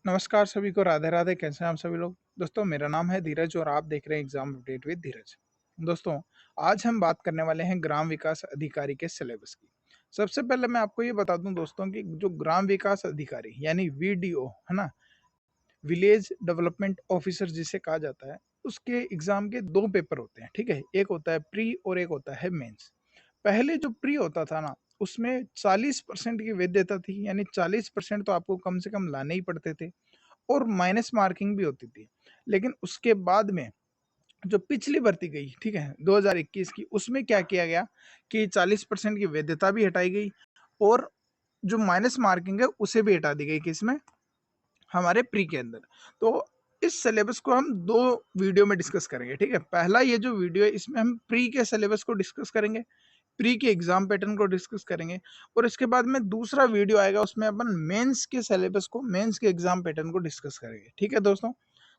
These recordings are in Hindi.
नमस्कार सभी को, राधे राधे। कैसे हैं आप सभी लोग? दोस्तों, मेरा नाम है धीरज और आप देख रहे हैं एग्जाम अपडेट विद धीरज। दोस्तों, आज हम बात करने वाले हैं ग्राम विकास अधिकारी के सिलेबस की। सबसे पहले मैं आपको ये बता दूं दोस्तों कि जो ग्राम विकास अधिकारी यानी वीडीओ है ना, विलेज डेवलपमेंट ऑफिसर जिसे कहा जाता है, उसके एग्जाम के दो पेपर होते हैं। ठीक है, एक होता है प्री और एक होता है मेंस। पहले जो प्री होता था ना, उसमें 40% की वैधता थी, यानी 40% तो आपको कम से कम लाने ही पड़ते थे और माइनस मार्किंग भी होती थी। लेकिन उसके बाद में जो पिछली भर्ती गई, ठीक है, 2021 की, उसमें क्या किया गया कि 40% की वैधता भी हटाई गई और जो माइनस मार्किंग है उसे भी हटा दी गई, किसमें, हमारे प्री के अंदर। तो इस सिलेबस को हम दो वीडियो में डिस्कस करेंगे। ठीक है, पहला ये जो वीडियो है इसमें हम प्री के सिलेबस को डिस्कस करेंगे, प्री के एग्जाम पैटर्न को डिस्कस करेंगे और इसके बाद में दूसरा वीडियो आएगा, उसमें अपन मेंस के सिलेबस को, मेंस के एग्जाम पैटर्न को डिस्कस करेंगे। ठीक है दोस्तों,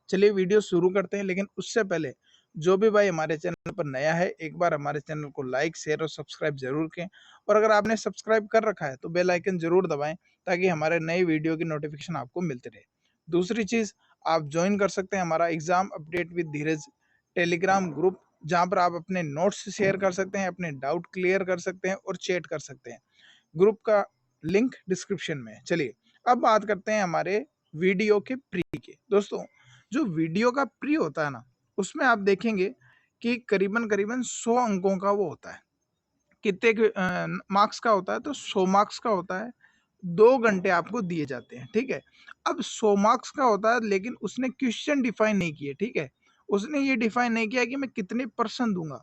चलिए वीडियो शुरू करते हैं। लेकिन उससे पहले जो भी भाई हमारे चैनल पर नया है, एक बार हमारे चैनल को लाइक, शेयर और सब्सक्राइब जरूर करें। और अगर आपने सब्सक्राइब कर रखा है तो बेल आइकन जरूर दबाएं, ताकि हमारे नए वीडियो की नोटिफिकेशन आपको मिलती रहे। दूसरी चीज, आप ज्वाइन कर सकते हैं हमारा exam update with Dheeraj Telegram group, जहां पर आप अपने नोट्स शेयर कर सकते हैं, अपने डाउट क्लियर कर सकते हैं और चैट कर सकते हैं। ग्रुप का लिंक डिस्क्रिप्शन में है। चलिए अब बात करते हैं हमारे वीडियो के प्री के। दोस्तों, जो वीडियो का प्री होता है ना, उसमें आप देखेंगे कि करीबन करीबन 100 अंकों का वो होता है। कितने मार्क्स का होता है? तो 100 मार्क्स का होता है। 2 घंटे आपको दिए जाते हैं। ठीक है, अब 100 मार्क्स का होता है, लेकिन उसने क्वेश्चन डिफाइन नहीं किए। ठीक है, उसने ये डिफाइन नहीं किया कि मैं कितने परसेंट दूंगा।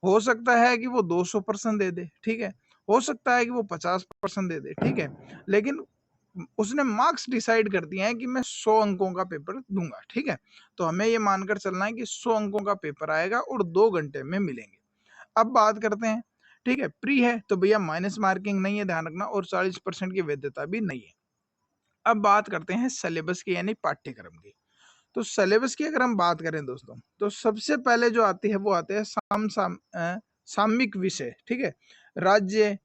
हो सकता है कि वो 200% दे दे, ठीक है, हो सकता है कि वो 50% दे दे, ठीक है, लेकिन उसने मार्क्स डिसाइड कर दिए हैं कि मैं 100 अंकों का पेपर दूंगा। ठीक है, तो हमें ये मानकर चलना है कि 100 अंकों का पेपर आएगा और 2 घंटे में मिलेंगे। अब बात करते हैं, ठीक है, प्री है तो भैया माइनस मार्किंग नहीं है, ध्यान रखना, और 40% की वैधता भी नहीं है। अब बात करते हैं सिलेबस की, यानी पाठ्यक्रम की। तो सिलेबस की अगर हम बात करें दोस्तों, तो सबसे पहले जो आती है वो आते हैं सामयिक विषय। ठीक है, राज्य,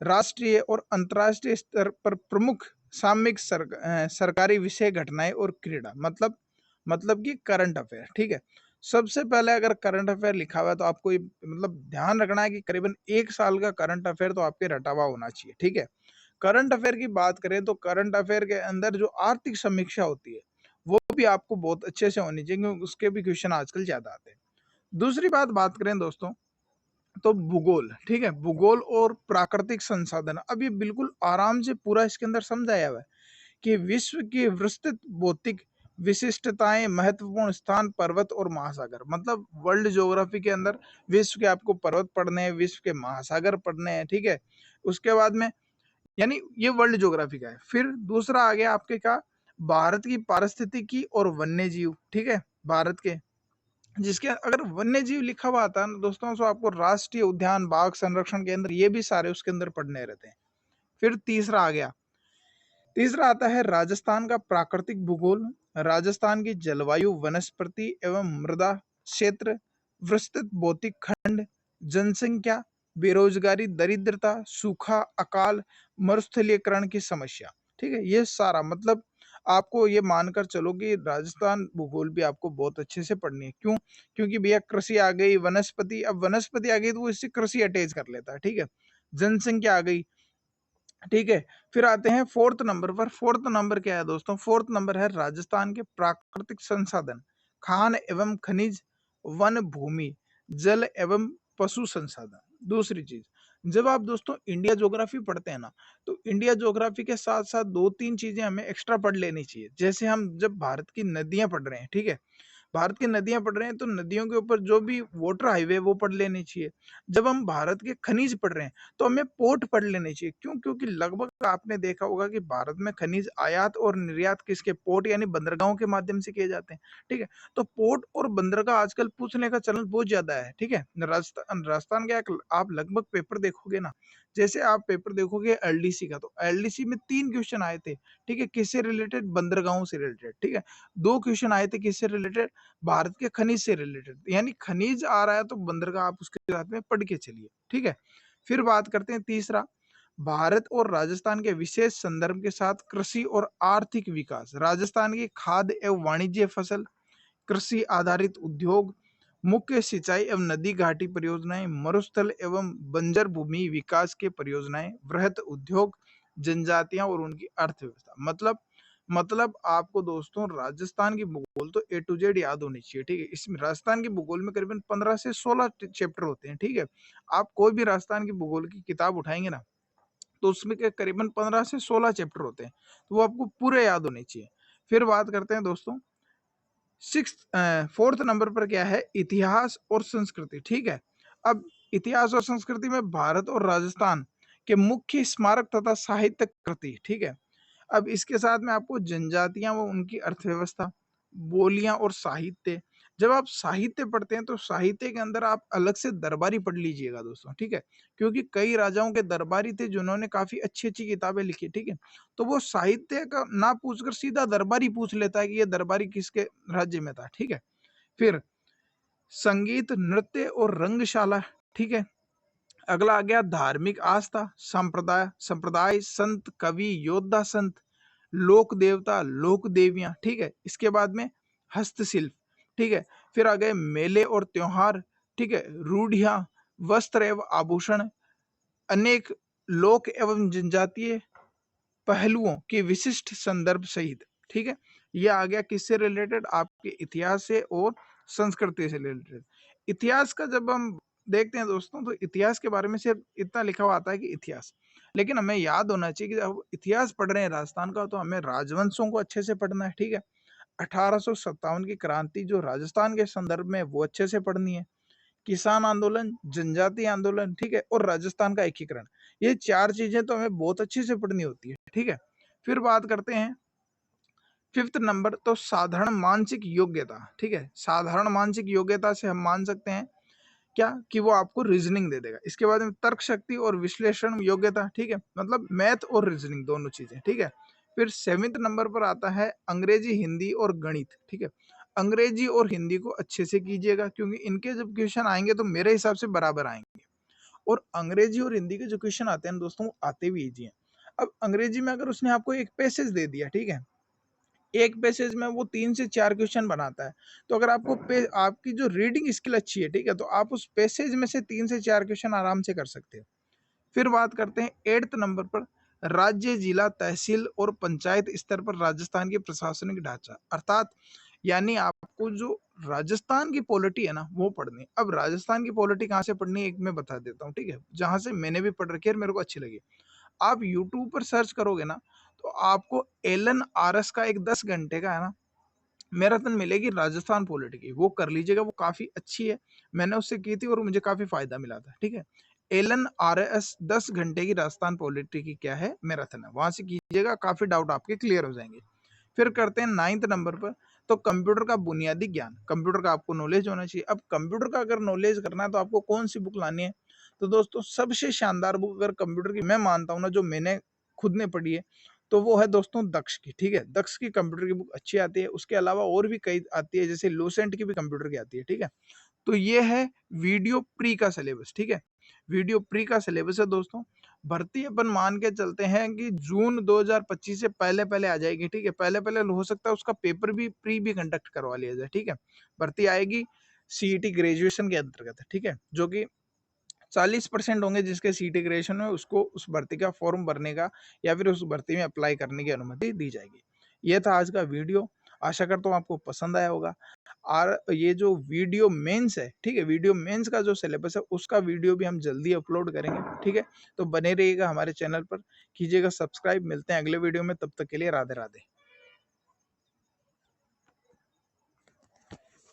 राष्ट्रीय और अंतर्राष्ट्रीय स्तर पर प्रमुख सामयिक सरकारी विषय, घटनाएं और क्रीड़ा, मतलब कि करंट अफेयर। ठीक है, सबसे पहले अगर करंट अफेयर लिखा हुआ है तो आपको ये मतलब ध्यान रखना है कि करीबन 1 साल का करंट अफेयर तो आपके रटा हुआ होना चाहिए। ठीक है, करंट अफेयर की बात करें तो करंट अफेयर के अंदर जो आर्थिक समीक्षा होती है वो भी आपको बहुत अच्छे से होनी चाहिए, क्योंकि उसके भी क्वेश्चन आजकल ज्यादा आते हैं। दूसरी बात करें दोस्तों, तो भूगोल। ठीक है, भूगोल और प्राकृतिक संसाधन, अब ये बिल्कुल आराम से पूरा इसके अंदर समझाया हुआ है कि विश्व की विस्तृत भौतिक विशिष्टताएं, महत्वपूर्ण स्थान, पर्वत और महासागर, मतलब वर्ल्ड ज्योग्राफी के अंदर विश्व के आपको पर्वत पढ़ने हैं, विश्व के महासागर पढ़ने हैं। ठीक है, उसके बाद में, यानी ये वर्ल्ड ज्योग्राफी का है। फिर दूसरा आ गया आपके का भारत की पारिस्थितिकी और वन्य जीव। ठीक है, भारत के, जिसके अगर वन्य जीव लिखा हुआ आता है ना दोस्तों, तो आपको राष्ट्रीय उद्यान, बाघ संरक्षण केंद्र, ये भी सारे उसके अंदर पढ़ने रहते हैं। फिर तीसरा आ गया, तीसरा आता है राजस्थान का प्राकृतिक भूगोल, राजस्थान की जलवायु, वनस्पति एवं मृदा क्षेत्र, विस्तृत भौतिक खंड, जनसंख्या, बेरोजगारी, दरिद्रता, सूखा, अकाल, मरुस्थलीकरण की समस्या। ठीक है, ये सारा मतलब आपको ये मानकर चलो कि राजस्थान भूगोल भी आपको बहुत अच्छे से पढ़नी है। क्यों? क्योंकि भैया कृषि आ गई, वनस्पति, अब वनस्पति आ गई तो वो इससे कृषि अटैच कर लेता है। ठीक है, जनसंख्या आ गई। ठीक है, फिर आते हैं फोर्थ नंबर पर। फोर्थ नंबर क्या है दोस्तों? फोर्थ नंबर है राजस्थान के प्राकृतिक संसाधन, खान एवं खनिज, वन भूमि, जल एवं पशु संसाधन। दूसरी चीज, जब आप दोस्तों इंडिया ज्योग्राफी पढ़ते हैं ना, तो इंडिया ज्योग्राफी के साथ साथ 2-3 चीजें हमें एक्स्ट्रा पढ़ लेनी चाहिए। जैसे हम जब भारत की नदियां पढ़ रहे हैं, ठीक है, भारत की नदियां पढ़ रहे हैं तो नदियों के ऊपर जो भी वाटर हाईवे वो पढ़ लेनी चाहिए। जब हम भारत के खनिज पढ़ रहे हैं तो हमें पोर्ट पढ़ लेने चाहिए। क्यों? क्योंकि लगभग आपने देखा होगा कि भारत में खनिज आयात और निर्यात किसके, पोर्ट यानी बंदरगाहों के माध्यम से किए जाते हैं। ठीक है, तो पोर्ट और बंदरगाह आजकल पूछने का चलन बहुत ज्यादा है। ठीक है, राजस्थान राजस्थान का आप लगभग पेपर देखोगे ना, जैसे आप पेपर देखोगे एलडीसी का, तो एलडीसी में 3 क्वेश्चन आए थे। ठीक है, किससे रिलेटेड? बंदरगाहों से रिलेटेड। ठीक है, 2 क्वेश्चन आए थे किससे रिलेटेड? भारत के खनिज से रिलेटेड। यानी खनिज आ रहा है तो बंदरगाह आप उसके साथ में पढ़ के चलिए। ठीक है, फिर बात करते हैं तीसरा, भारत और राजस्थान के विशेष संदर्भ के साथ कृषि और आर्थिक विकास, राजस्थान की खाद्य एवं वाणिज्य फसल, कृषि आधारित उद्योग, मुख्य सिंचाई एवं नदी घाटी परियोजनाएं, मरुस्थल एवं बंजर भूमि विकास के परियोजनाएं, वृहत उद्योग, जनजातियां और उनकी अर्थव्यवस्था। मतलब आपको दोस्तों राजस्थान की भूगोल तो ए टू जेड याद होनी चाहिए, ठीक है। इसमें राजस्थान की भूगोल में करीबन 15 से 16 चैप्टर होते हैं, ठीक है। आप कोई भी राजस्थान की भूगोल की किताब उठाएंगे ना, तो उसमें के करीबन 15 से 16 चैप्टर होते हैं, तो वो आपको पूरे याद होने चाहिए। फिर बात करते हैं दोस्तों फोर्थ नंबर पर क्या है, इतिहास और संस्कृति, ठीक है। अब इतिहास और संस्कृति में भारत और राजस्थान के मुख्य स्मारक तथा साहित्य कृति, ठीक है। अब इसके साथ में आपको जनजातियां व उनकी अर्थव्यवस्था, बोलियां और साहित्य। जब आप साहित्य पढ़ते हैं तो साहित्य के अंदर आप अलग से दरबारी पढ़ लीजिएगा दोस्तों, ठीक है। क्योंकि कई राजाओं के दरबारी थे जिन्होंने काफी अच्छी अच्छी किताबें लिखी, ठीक है। तो वो साहित्य का ना पूछकर सीधा दरबारी पूछ लेता है कि ये दरबारी किसके राज्य में था, ठीक है। फिर संगीत, नृत्य और रंगशाला, ठीक है। अगला आ गया धार्मिक आस्था, संप्रदाय, संत, कवि, योद्धा, संत, लोक देवता, लोक देवियां, ठीक है। इसके बाद में हस्तशिल्प, ठीक है। फिर आ गए मेले और त्योहार, ठीक है। रूढ़ियां, वस्त्र एवं आभूषण, अनेक लोक एवं जनजातीय पहलुओं के विशिष्ट संदर्भ सहित, ठीक है। यह आ गया किससे रिलेटेड, आपके इतिहास से और संस्कृति से रिलेटेड। इतिहास का जब हम देखते हैं दोस्तों, तो इतिहास के बारे में सिर्फ इतना लिखा हुआ आता है कि इतिहास, लेकिन हमें याद होना चाहिए कि जब इतिहास पढ़ रहे हैं राजस्थान का, तो हमें राजवंशों को अच्छे से पढ़ना है, ठीक है। 1857 की क्रांति जो राजस्थान के संदर्भ में, वो अच्छे से पढ़नी है। किसान आंदोलन, जनजातीय आंदोलन, ठीक है, और राजस्थान का एकीकरण, ये चार चीजें तो हमें बहुत अच्छे से पढ़नी होती है, ठीक है। फिर बात करते हैं फिफ्थ नंबर, तो साधारण मानसिक योग्यता, ठीक है। साधारण मानसिक योग्यता से हम मान सकते हैं क्या, कि वो आपको रीजनिंग दे देगा। इसके बाद में तर्क शक्ति और विश्लेषण योग्यता, ठीक है, मतलब मैथ और रीजनिंग दोनों चीजें, ठीक है। फिर सेवेंथ नंबर पर आता है अंग्रेजी, हिंदी और गणित, ठीक है। अंग्रेजी और हिंदी को अच्छे से कीजिएगा, क्योंकि इनके जब क्वेश्चन आएंगे तो मेरे हिसाब से बराबर आएंगे। और अंग्रेजी और हिंदी के जो क्वेश्चन आते हैं दोस्तों, आते भी इजी हैं। अब अंग्रेजी में अगर उसने आपको एक पैसेज दे दिया, ठीक है, एक पैसेज में वो 3 से 4 क्वेश्चन बनाता है, तो अगर आपको आपकी जो रीडिंग स्किल अच्छी है, ठीक है, तो आप उस पैसेज में से 3 से 4 क्वेश्चन आराम से कर सकते हो। फिर बात करते हैं 8th नंबर पर, राज्य, जिला, तहसील और पंचायत स्तर पर राजस्थान की प्रशासनिक ढांचा, अर्थात यानी आपको जो राजस्थान की पॉलिटी है ना, वो पढ़नी है। अब राजस्थान की पॉलिटी कहाँ से पढ़नी है, एक मैं बता देता हूँ, ठीक है, जहां से मैंने भी पढ़ रखी है और मेरे को अच्छी लगी। आप यूट्यूब पर सर्च करोगे ना, तो आपको एलन आरएस का एक 10 घंटे का है ना मैराथन मिलेगी राजस्थान पॉलिटी की, वो कर लीजिएगा, वो काफी अच्छी है। मैंने उससे की थी और मुझे काफी फायदा मिला था, ठीक है। एलन आर एस 10 घंटे की राजस्थान पॉलिटी की क्या है, मैराथन है, वहां से कीजिएगा, काफी डाउट आपके क्लियर हो जाएंगे। फिर करते हैं 9th नंबर पर, तो कंप्यूटर का बुनियादी ज्ञान, कंप्यूटर का आपको नॉलेज होना चाहिए। अब कंप्यूटर का अगर नॉलेज करना है तो आपको कौन सी बुक लानी है, तो दोस्तों सबसे शानदार बुक अगर कंप्यूटर की मैं मानता हूँ ना, जो मैंने खुद ने पढ़ी है, तो वो है दोस्तों दक्ष की, ठीक है। दक्ष की कंप्यूटर की बुक अच्छी आती है। उसके अलावा और भी कई आती है, जैसे लूसेंट की भी कंप्यूटर की आती है, ठीक है। तो ये है वीडियो प्री का सिलेबस, ठीक है। वीडियो प्री का सिलेबस है दोस्तों। भर्ती अपन मान के चलते हैं कि जून 2025 से पहले पहले आ जाएगी, ठीक है। पहले पहले हो सकता है उसका पेपर भी प्री भी कंडक्ट करवा लिया जाए, ठीक है। भर्ती आएगी सीईटी ग्रेजुएशन के अंतर्गत, ठीक है, जो कि 40% होंगे जिसके सीटी ग्रेजुएशन में, उसको उस भर्ती का फॉर्म भरने का या फिर उस भर्ती में अप्लाई करने की अनुमति दी जाएगी। ये था आज का वीडियो, आशा करता हूँ आपको पसंद आया होगा। और ये जो वीडियो मेंस है, ठीक है, वीडियो मेंस का जो सिलेबस है उसका वीडियो भी हम जल्दी अपलोड करेंगे, ठीक है। तो बने रहिएगा हमारे चैनल पर, कीजिएगा सब्सक्राइब। मिलते हैं अगले वीडियो में, तब तक के लिए राधे राधे।